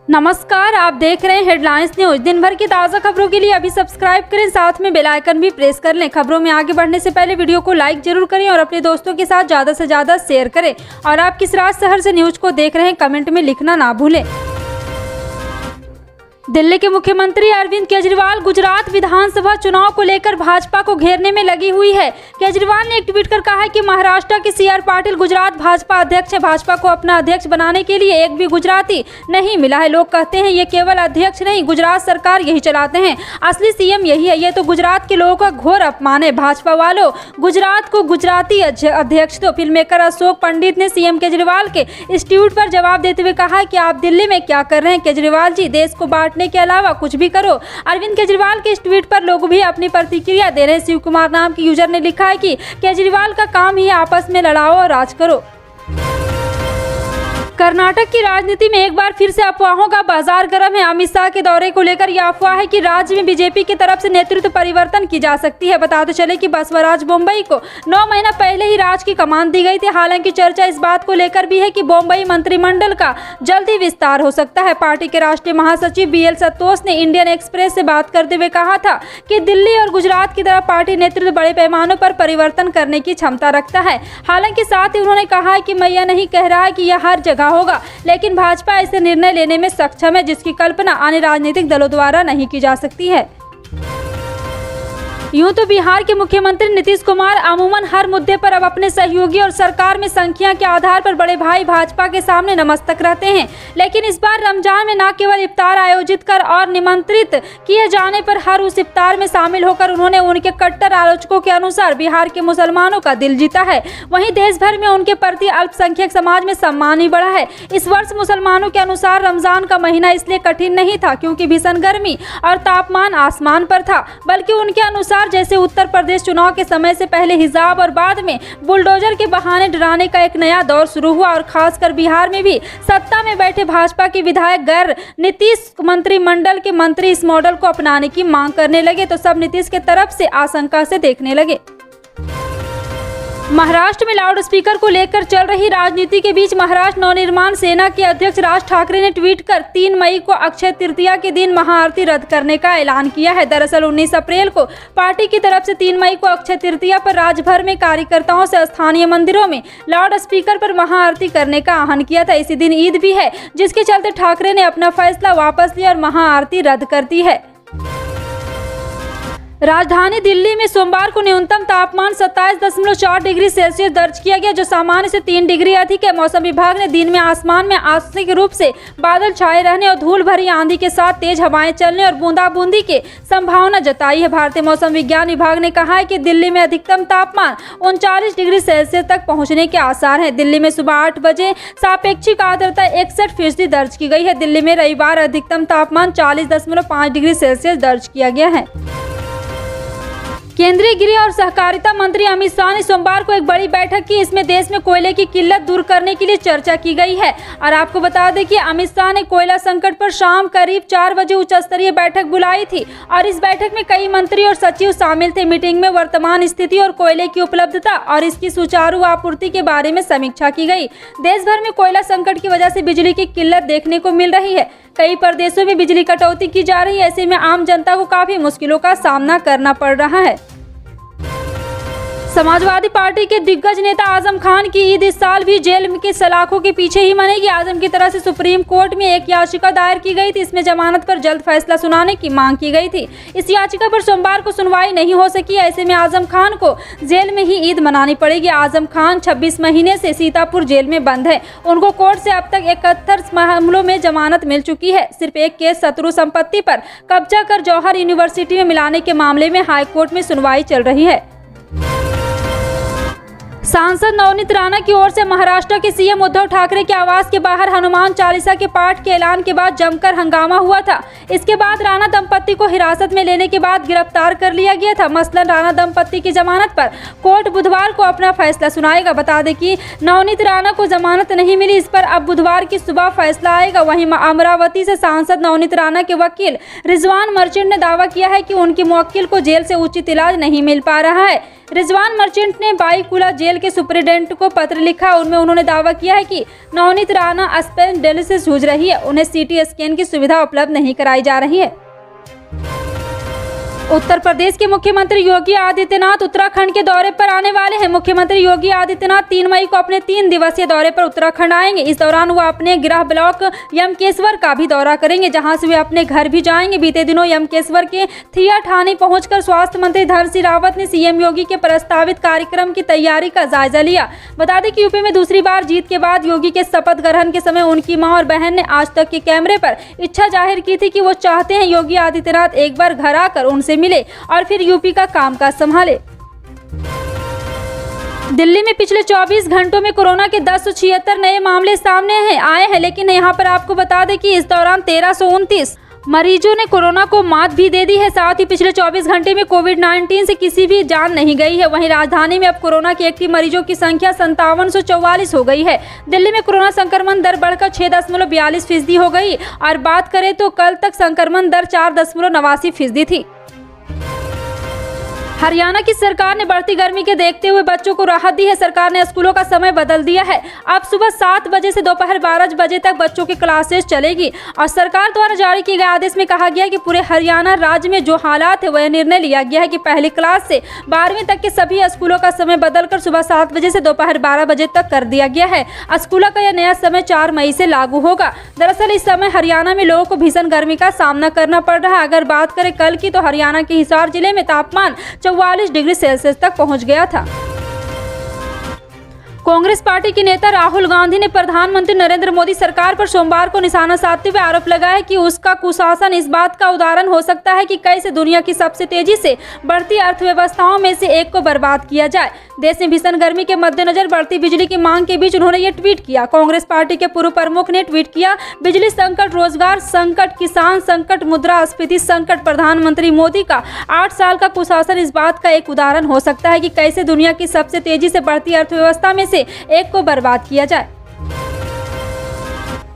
नमस्कार, आप देख रहे हैं हेडलाइंस न्यूज। दिन भर की ताज़ा खबरों के लिए अभी सब्सक्राइब करें, साथ में बेल आइकन भी प्रेस कर लें। खबरों में आगे बढ़ने से पहले वीडियो को लाइक जरूर करें और अपने दोस्तों के साथ ज़्यादा से ज़्यादा शेयर करें। और आप किस राज्य शहर से न्यूज को देख रहे हैं, कमेंट में लिखना ना भूलें। दिल्ली के मुख्यमंत्री अरविंद केजरीवाल गुजरात विधानसभा चुनाव को लेकर भाजपा को घेरने में लगी हुई है। केजरीवाल ने एक ट्वीट कर कहा है कि महाराष्ट्र के सीआर पाटिल गुजरात भाजपा अध्यक्ष है। भाजपा को अपना अध्यक्ष बनाने के लिए एक भी गुजराती नहीं मिला है। लोग कहते हैं ये केवल अध्यक्ष नहीं, गुजरात सरकार यही चलाते हैं, असली सीएम यही है। ये तो गुजरात के लोगों का घोर अपमान है। भाजपा वालों, गुजरात को गुजराती अध्यक्ष तो फिल्म मेकर अशोक पंडित ने सीएम केजरीवाल के इस ट्वीट पर जवाब देते हुए कहा कि आप दिल्ली में क्या कर रहे हैं केजरीवाल जी, देश को बांटने के अलावा कुछ भी करो। अरविंद केजरीवाल के इस ट्वीट पर लोग भी अपनी प्रतिक्रिया दे रहे हैं। शिव कुमार नाम की यूजर ने लिखा है कि केजरीवाल का काम ही आपस में लड़ाओ और राज करो। कर्नाटक की राजनीति में एक बार फिर से अफवाहों का बाजार गर्म है। अमित शाह के दौरे को लेकर यह अफवाह है कि राज्य में बीजेपी की तरफ से नेतृत्व परिवर्तन की जा सकती है। बताते चले कि बसवराज बोम्बई को 9 महीना पहले ही राज की कमान दी गई थी। हालांकि चर्चा इस बात को लेकर भी है कि बोम्बई मंत्रिमंडल का जल्दी विस्तार हो सकता है। पार्टी के राष्ट्रीय महासचिव BL संतोष ने इंडियन एक्सप्रेस से बात करते हुए कहा था कि दिल्ली और गुजरात की तरह पार्टी नेतृत्व बड़े पैमाने पर परिवर्तन करने की क्षमता रखता है। हालांकि साथ ही उन्होंने कहा है कि मैं यह नहीं कह रहा कि यह हर जगह होगा, लेकिन भाजपा ऐसे निर्णय लेने में सक्षम है जिसकी कल्पना अन्य राजनीतिक दलों द्वारा नहीं की जा सकती है। यूं तो बिहार के मुख्यमंत्री नीतीश कुमार अमूमन हर मुद्दे पर अब अपने सहयोगी और सरकार में संख्या के आधार पर बड़े भाई भाजपा के सामने नतमस्तक रहते हैं, लेकिन इस बार रमजान में न केवल इफ्तार आयोजित कर और निमंत्रित किए जाने पर हर उस इफ्तार में शामिल होकर उन्होंने उनके कट्टर आलोचकों के अनुसार बिहार के मुसलमानों का दिल जीता है। वहीं देश भर में उनके प्रति अल्पसंख्यक समाज में सम्मान ही बढ़ा है। इस वर्ष मुसलमानों के अनुसार रमजान का महीना इसलिए कठिन नहीं था क्योंकि भीषण गर्मी और तापमान आसमान पर था, बल्कि उनके अनुसार जैसे उत्तर प्रदेश चुनाव के समय से पहले हिजाब और बाद में बुलडोजर के बहाने डराने का एक नया दौर शुरू हुआ। और खासकर बिहार में भी सत्ता में बैठे भाजपा के विधायक गैर नीतीश मंत्रिमंडल के मंत्री इस मॉडल को अपनाने की मांग करने लगे तो सब नीतीश के तरफ से आशंका से देखने लगे। महाराष्ट्र में लाउड स्पीकर को लेकर चल रही राजनीति के बीच महाराष्ट्र नवनिर्माण सेना के अध्यक्ष राज ठाकरे ने ट्वीट कर 3 मई को अक्षय तृतीया के दिन महाआरती रद्द करने का ऐलान किया है। दरअसल 19 अप्रैल को पार्टी की तरफ से 3 मई को अक्षय तृतीया पर राज्यभर में कार्यकर्ताओं से स्थानीय मंदिरों में लाउड स्पीकर पर महाआरती करने का आह्वान किया था। इसी दिन ईद भी है, जिसके चलते ठाकरे ने अपना फैसला वापस लिया और महाआरती रद्द कर दी है। राजधानी दिल्ली में सोमवार को न्यूनतम तापमान 27.4 डिग्री सेल्सियस दर्ज किया गया, जो सामान्य से 3 डिग्री अधिक है। मौसम विभाग ने दिन में आसमान में आंशिक रूप से बादल छाए रहने और धूल भरी आंधी के साथ तेज हवाएं चलने और बूंदाबूंदी के संभावना जताई है। भारतीय मौसम विज्ञान विभाग ने कहा है कि दिल्ली में अधिकतम तापमान 39 डिग्री सेल्सियस तक पहुंचने के आसार हैं। दिल्ली में सुबह 8 बजे सापेक्षिक आर्द्रता 61% दर्ज की गई है। दिल्ली में रविवार अधिकतम तापमान 40.5 डिग्री सेल्सियस दर्ज किया गया है। केंद्रीय गृह और सहकारिता मंत्री अमित शाह ने सोमवार को एक बड़ी बैठक की। इसमें देश में कोयले की किल्लत दूर करने के लिए चर्चा की गई है। और आपको बता दें कि अमित शाह ने कोयला संकट पर शाम करीब 4 बजे उच्च स्तरीय बैठक बुलाई थी और इस बैठक में कई मंत्री और सचिव शामिल थे। मीटिंग में वर्तमान स्थिति और कोयले की उपलब्धता और इसकी सुचारू आपूर्ति के बारे में समीक्षा की गई। देश भर में कोयला संकट की वजह से बिजली की किल्लत देखने को मिल रही है। कई प्रदेशों में बिजली कटौती की जा रही है। ऐसे में आम जनता को काफी मुश्किलों का सामना करना पड़ रहा है। समाजवादी पार्टी के दिग्गज नेता आजम खान की ईद इस साल भी जेल की सलाखों के पीछे ही मनेगी। आजम की तरफ से सुप्रीम कोर्ट में एक याचिका दायर की गई थी। इसमें जमानत पर जल्द फैसला सुनाने की मांग की गई थी। इस याचिका पर सोमवार को सुनवाई नहीं हो सकी। ऐसे में आजम खान को जेल में ही ईद मनानी पड़ेगी। आजम खान 26 महीने से सीतापुर जेल में बंद है। उनको कोर्ट से अब तक 71 मामलों में जमानत मिल चुकी है। सिर्फ एक केस शत्रु संपत्ति पर कब्जा कर जौहर यूनिवर्सिटी में मिलाने के मामले में हाईकोर्ट में सुनवाई चल रही है। सांसद नवनीत राणा की ओर से महाराष्ट्र के सीएम उद्धव ठाकरे के आवास के बाहर हनुमान चालीसा के पाठ के ऐलान के बाद जमकर हंगामा हुआ था। इसके बाद राणा दंपत्ति को हिरासत में लेने के बाद गिरफ्तार कर लिया गया था। मसलन राणा दंपत्ति की जमानत पर कोर्ट बुधवार को अपना फैसला सुनाएगा। बता दें कि नवनीत राणा को जमानत नहीं मिली, इस पर अब बुधवार की सुबह फैसला आएगा। वहीं अमरावती से सांसद नवनीत राणा के वकील रिजवान मर्चेंट ने दावा किया है कि उनके मुवक्किल को जेल से उचित इलाज नहीं मिल पा रहा है। रिजवान मर्चेंट ने बाईकुला जेल के सुपरिटेंडेंट को पत्र लिखा। उनमें उन्होंने दावा किया है कि नवनीत राणा स्पेंडाइटिस से जूझ रही है, उन्हें सीटी स्कैन की सुविधा उपलब्ध नहीं कराई जा रही है। उत्तर प्रदेश के मुख्यमंत्री योगी आदित्यनाथ उत्तराखंड के दौरे पर आने वाले हैं। मुख्यमंत्री योगी आदित्यनाथ 3 मई को अपने 3 दिवसीय दौरे पर उत्तराखंड आएंगे। इस दौरान वो अपने गृह ब्लॉक यमकेश्वर का भी दौरा करेंगे, जहां से वे अपने घर भी जाएंगे। बीते दिनों यमकेश्वर के थिया ठानी पहुंचकर स्वास्थ्य मंत्री धन सिंह रावत ने सीएम योगी के प्रस्तावित कार्यक्रम की तैयारी का जायजा लिया। बता दें कि यूपी में दूसरी बार जीत के बाद योगी के शपथ ग्रहण के समय उनकी मां और बहन ने आज तक के कैमरे पर इच्छा जाहिर की थी कि वो चाहते हैं योगी आदित्यनाथ एक बार घर आकर उनसे मिले और फिर यूपी का कामकाज संभाले। दिल्ली में पिछले 24 घंटों में कोरोना के 1076 नए मामले सामने आए हैं, लेकिन यहाँ पर आपको बता दें कि इस दौरान 1329 मरीजों ने कोरोना को मात भी दे दी है। साथ ही पिछले 24 घंटे में कोविड-19 से किसी भी जान नहीं गई है। वहीं राजधानी में अब कोरोना के एक्टिव मरीजों की संख्या 5744 हो गई है। दिल्ली में कोरोना संक्रमण दर बढ़कर 6.42% हो गई और बात करें तो कल तक संक्रमण दर 4.89% थी। हरियाणा की सरकार ने बढ़ती गर्मी के देखते हुए बच्चों को राहत दी है। सरकार ने स्कूलों का समय बदल दिया है। अब सुबह 7 बजे से दोपहर 12 बजे तक बच्चों की क्लासेस चलेगी और सरकार द्वारा जारी किए गए आदेश में कहा गया है कि पूरे हरियाणा राज्य में जो हालात है वह निर्णय लिया गया है कि पहली क्लास से 12वीं तक के सभी स्कूलों का समय बदलकर सुबह 7 बजे से दोपहर 12 बजे तक कर दिया गया है। स्कूलों का यह नया समय 4 मई से लागू होगा। दरअसल इस समय हरियाणा में लोगों को भीषण गर्मी का सामना करना पड़ रहा है। अगर बात करें कल की तो हरियाणा के हिसार जिले में तापमान 44 डिग्री सेल्सियस तक पहुंच गया था। कांग्रेस पार्टी के नेता राहुल गांधी ने प्रधानमंत्री नरेंद्र मोदी सरकार पर सोमवार को निशाना साधते हुए आरोप लगाया कि उसका कुशासन इस बात का उदाहरण हो सकता है कि कैसे दुनिया की सबसे तेजी से बढ़ती अर्थव्यवस्थाओं में से एक को बर्बाद किया जाए। देश में भीषण गर्मी के मद्देनजर बढ़ती बिजली की मांग के बीच उन्होंने ये ट्वीट किया। कांग्रेस पार्टी के पूर्व प्रमुख ने ट्वीट किया, बिजली संकट, रोजगार संकट, किसान संकट, मुद्रास्फीति संकट। प्रधानमंत्री मोदी का 8 साल का कुशासन इस बात का एक उदाहरण हो सकता है कि कैसे दुनिया की सबसे तेजी से बढ़ती अर्थव्यवस्था में से एक को बर्बाद किया जाए।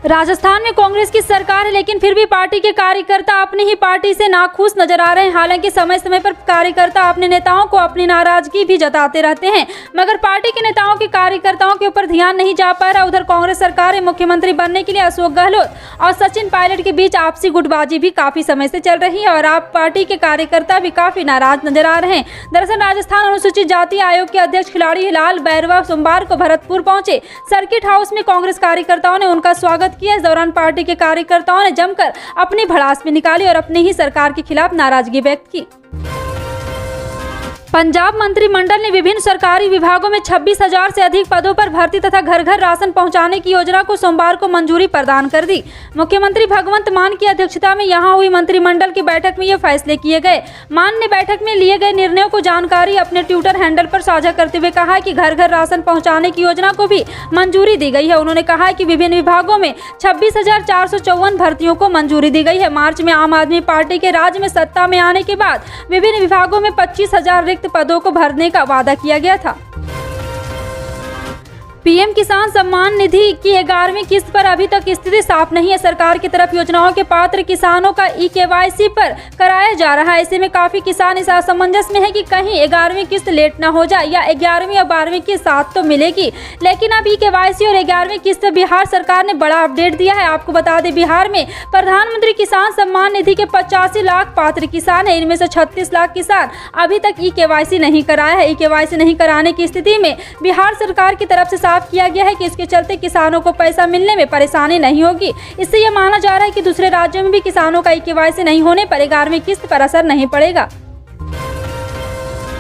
राजस्थान में कांग्रेस की सरकार है, लेकिन फिर भी पार्टी के कार्यकर्ता अपनी ही पार्टी से नाखुश नजर आ रहे हैं। हालांकि समय समय पर कार्यकर्ता अपने नेताओं को अपनी नाराजगी भी जताते रहते हैं, मगर पार्टी के नेताओं के कार्यकर्ताओं के ऊपर ध्यान नहीं जा पा रहा। उधर कांग्रेस सरकार में मुख्यमंत्री बनने के लिए अशोक गहलोत और सचिन पायलट के बीच आपसी गुटबाजी भी काफी समय से चल रही है और आप पार्टी के कार्यकर्ता भी काफी नाराज नजर आ रहे हैं। दरअसल राजस्थान अनुसूचित जाति आयोग के अध्यक्ष खिलाड़ी लाल बैरवा सोमवार को भरतपुर पहुंचे। सर्किट हाउस में कांग्रेस कार्यकर्ताओं ने उनका स्वागत किया। इस दौरान पार्टी के कार्यकर्ताओं ने जमकर अपनी भड़ास भी निकाली और अपनी ही सरकार के खिलाफ नाराजगी व्यक्त की। पंजाब मंत्रिमंडल ने विभिन्न सरकारी विभागों में 26,000 से अधिक पदों पर भर्ती तथा घर घर राशन पहुंचाने की योजना को सोमवार को मंजूरी प्रदान कर दी। मुख्यमंत्री भगवंत मान की अध्यक्षता में यहां हुई मंत्रिमंडल की बैठक में ये फैसले किए गए। मान ने बैठक में लिए गए निर्णयों को जानकारी अपने ट्विटर हैंडल पर साझा करते हुए कहा कि घर घर राशन पहुँचाने की योजना को भी मंजूरी दी गई है। उन्होंने कहा कि विभिन्न विभागों में 26,454 भर्तियों को मंजूरी दी गई है। मार्च में आम आदमी पार्टी के राज्य में सत्ता में आने के बाद विभिन्न विभागों में 25,000 रिक्त पदों को भरने का वादा किया गया था। पीएम किसान सम्मान निधि की 11वीं किस्त पर अभी तक स्थिति साफ नहीं है। सरकार की तरफ योजनाओं के पात्र किसानों का KYC पर कराया जा रहा है। ऐसे में काफी किसान इस असमंजस में है कि कहीं 11वीं किस्त लेट न हो जाए या 11वीं और 12वीं की साथ तो मिलेगी, लेकिन अब KYC और 11वीं किस्त पर बिहार सरकार ने बड़ा अपडेट दिया है। आपको बता दें, बिहार में प्रधानमंत्री किसान सम्मान निधि के 85 लाख पात्र किसान है। इनमें से 36 लाख किसान अभी तक KYC नहीं कराया है। KYC नहीं कराने की स्थिति में बिहार सरकार की तरफ से किया गया है कि इसके चलते किसानों को पैसा मिलने में परेशानी नहीं होगी। इससे यह माना जा रहा है कि दूसरे राज्यों में भी किसानों का KYC नहीं होने पर 11वीं किस्त पर असर नहीं पड़ेगा।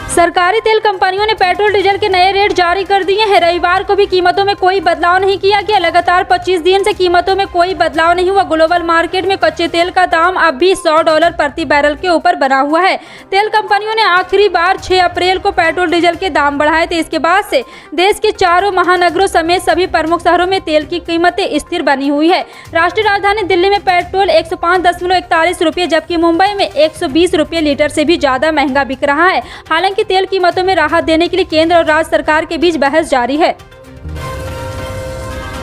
सरकारी तेल कंपनियों ने पेट्रोल डीजल के नए रेट जारी कर दिए हैं। रविवार को भी कीमतों में कोई बदलाव नहीं किया गया। लगातार 25 दिन से कीमतों में कोई बदलाव नहीं हुआ। ग्लोबल मार्केट में कच्चे तेल का दाम अब भी $100 प्रति बैरल के ऊपर बना हुआ है। तेल कंपनियों ने आखिरी बार 6 अप्रैल को पेट्रोल डीजल के दाम बढ़ाए थे। इसके बाद से देश के चारों महानगरों समेत सभी प्रमुख शहरों में तेल की कीमतें स्थिर बनी हुई है। राष्ट्रीय राजधानी दिल्ली में पेट्रोल 105.41 रुपये जबकि मुंबई में 120 रुपये लीटर से भी ज्यादा महंगा बिक रहा है। हालांकि तेल कीमतों में राहत देने के लिए केंद्र और राज्य सरकार के बीच बहस जारी है।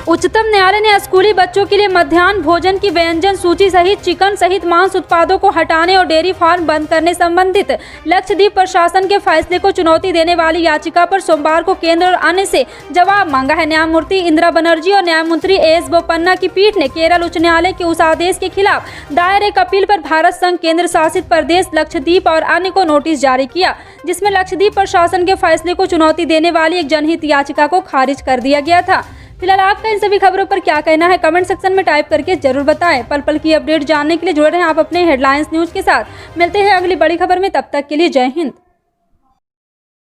उच्चतम न्यायालय ने स्कूली बच्चों के लिए मध्याह्न भोजन की व्यंजन सूची सहित चिकन सहित मांस उत्पादों को हटाने और डेयरी फार्म बंद करने संबंधित लक्षद्वीप प्रशासन के फैसले को चुनौती देने वाली याचिका पर सोमवार को केंद्र और अन्य से जवाब मांगा है। न्यायमूर्ति इंदिरा बनर्जी और न्यायमूर्ति एस बोपन्ना की पीठ ने केरल उच्च न्यायालय के उस आदेश के खिलाफ दायर एक अपील पर भारत संघ केंद्र शासित प्रदेश लक्षद्वीप और अन्य को नोटिस जारी किया, जिसमें लक्षद्वीप प्रशासन के फैसले को चुनौती देने वाली एक जनहित याचिका को खारिज कर दिया गया था। फिलहाल आपका इन सभी खबरों पर क्या कहना है, कमेंट सेक्शन में टाइप करके जरूर बताएं। पल पल की अपडेट जानने के लिए जुड़े रहें आप अपने हेडलाइंस न्यूज के साथ। मिलते हैं अगली बड़ी खबर में, तब तक के लिए जय हिंद।